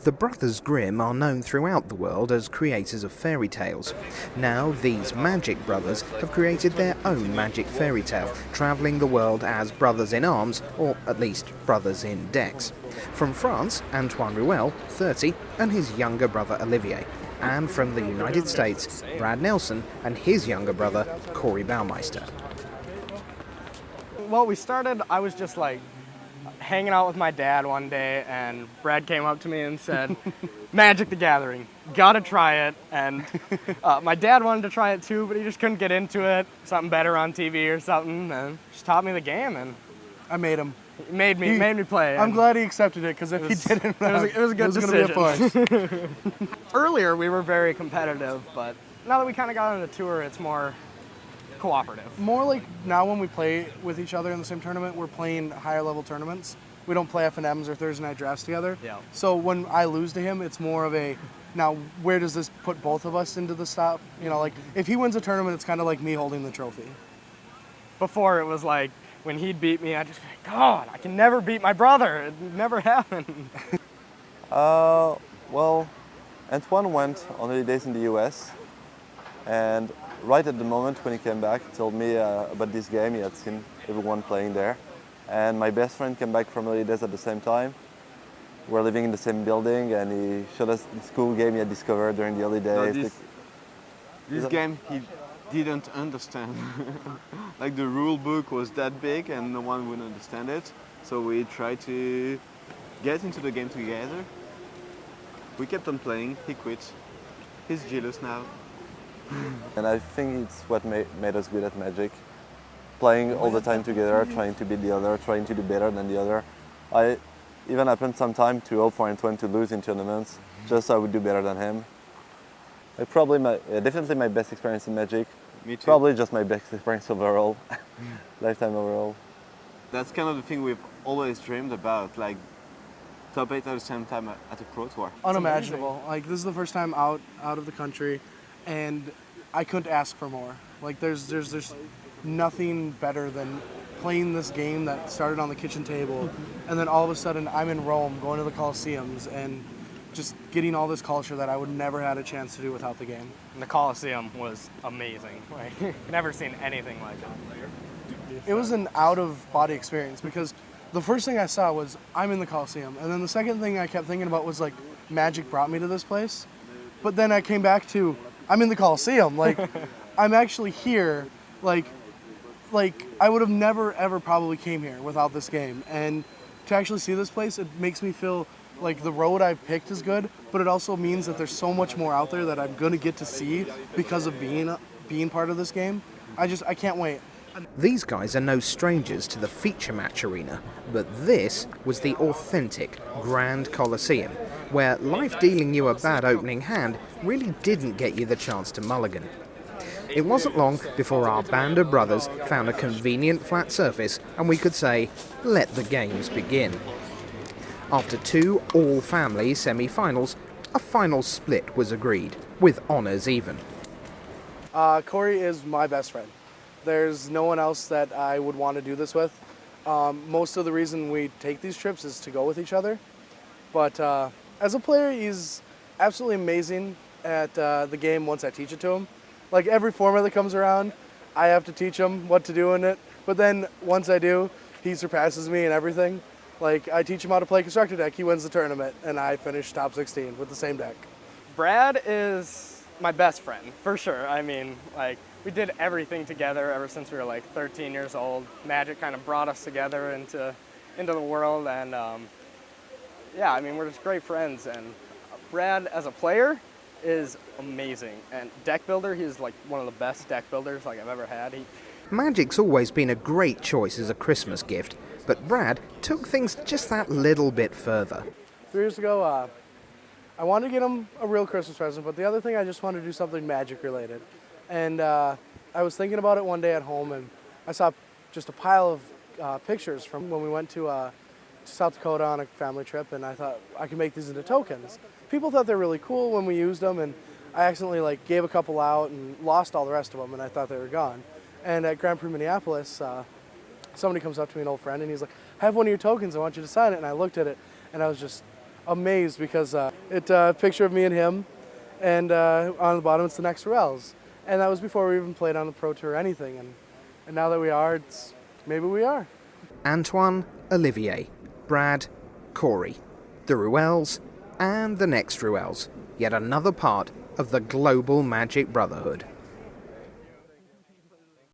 The Brothers Grimm are known throughout the world as creators of fairy tales. Now, these magic brothers have created their own magic fairy tale, travelling the world as brothers in arms, or at least brothers in decks. From France, Antoine Ruel, 30, and his younger brother Olivier. And from the United States, Brad Nelson and his younger brother, Corey Baumeister. Well, we started, I was just like hanging out with my dad one day, and Brad came up to me and said, Magic the Gathering, gotta try it. And my dad wanted to try it too, but he just couldn't get into it. Something better on TV or something, and just taught me the game, and I made him. He made me play. I'm glad he accepted it, because if he didn't, it was a good decision. Gonna be a push. Earlier, we were very competitive, but now that we kind of got on the tour, it's more cooperative. More like now when we play with each other in the same tournament, we're playing higher level tournaments. We don't play F&Ms or Thursday night drafts together. Yeah. So when I lose to him, it's more of a, now where does this put both of us into the stop? You know, like if he wins a tournament, it's kind of like me holding the trophy. Before it was like, when he'd beat me, I'd just be like, God, I can never beat my brother. It never happened. Well, Antoine went on holidays in the US, and right at the moment when he came back, he told me about this game. He had seen everyone playing there. And my best friend came back from holidays at the same time. We're living in the same building, and he showed us this cool game he had discovered during the holidays. This game he didn't understand. Like the rule book was that big and no one would understand it. So we tried to get into the game together. We kept on playing, he quit. He's jealous now. And I think it's what made us good at Magic. Playing all the time together, trying to beat the other, trying to do better than the other. I even happened sometime to hope for Antoine to lose in tournaments, just so I would do better than him. Definitely my best experience in Magic. Me too. Probably just my best experience overall, lifetime overall. That's kind of the thing we've always dreamed about, like top 8 at the same time at a Pro Tour. Unimaginable. Like this is the first time out of the country, and I couldn't ask for more. Like there's nothing better than playing this game that started on the kitchen table, and then all of a sudden I'm in Rome going to the Colosseums and just getting all this culture that I would never had a chance to do without the game. And the Colosseum was amazing. Like, never seen anything like it. It was an out-of-body experience, because the first thing I saw was I'm in the Colosseum, and then the second thing I kept thinking about was like Magic brought me to this place, but then I came back to I'm in the Colosseum. Like I'm actually here. Like I would have never ever probably came here without this game, and to actually see this place, it makes me feel like the road I've picked is good, but it also means that there's so much more out there that I'm gonna get to see because of being part of this game. I can't wait. These guys are no strangers to the feature match arena, but this was the authentic Grand Colosseum, where life dealing you a bad opening hand really didn't get you the chance to mulligan. It wasn't long before our band of brothers found a convenient flat surface and we could say, let the games begin. After 2 all-family semi-finals, a final split was agreed, with honours even. Corey is my best friend. There's no one else that I would want to do this with. Most of the reason we take these trips is to go with each other. But as a player, he's absolutely amazing at the game once I teach it to him. Like every format that comes around, I have to teach him what to do in it. But then once I do, he surpasses me in everything. Like I teach him how to play constructor deck, he wins the tournament, and I finish top 16 with the same deck. Brad is my best friend, for sure. I mean, like, we did everything together ever since we were like 13 years old. Magic kind of brought us together into the world, and yeah, I mean, we're just great friends. And Brad, as a player, is amazing. And deck builder, he's like one of the best deck builders like I've ever had. Magic's always been a great choice as a Christmas gift, but Brad took things just that little bit further. 3 years ago, I wanted to get him a real Christmas present, but the other thing, I just wanted to do something Magic related. And I was thinking about it one day at home, and I saw just a pile of pictures from when we went to South Dakota on a family trip, and I thought I could make these into tokens. People thought they're really cool when we used them, and I accidentally gave a couple out and lost all the rest of them, and I thought they were gone. And at Grand Prix Minneapolis, somebody comes up to me, an old friend, and he's like, I have one of your tokens, I want you to sign it. And I looked at it, and I amazed because it's a picture of me and him, and on the bottom it's the next Ruels. And that was before we even played on the Pro Tour or anything. And now that we are, maybe we are. Antoine, Olivier, Brad, Corey, the Ruels, and the next Ruels. Yet another part of the global Magic Brotherhood.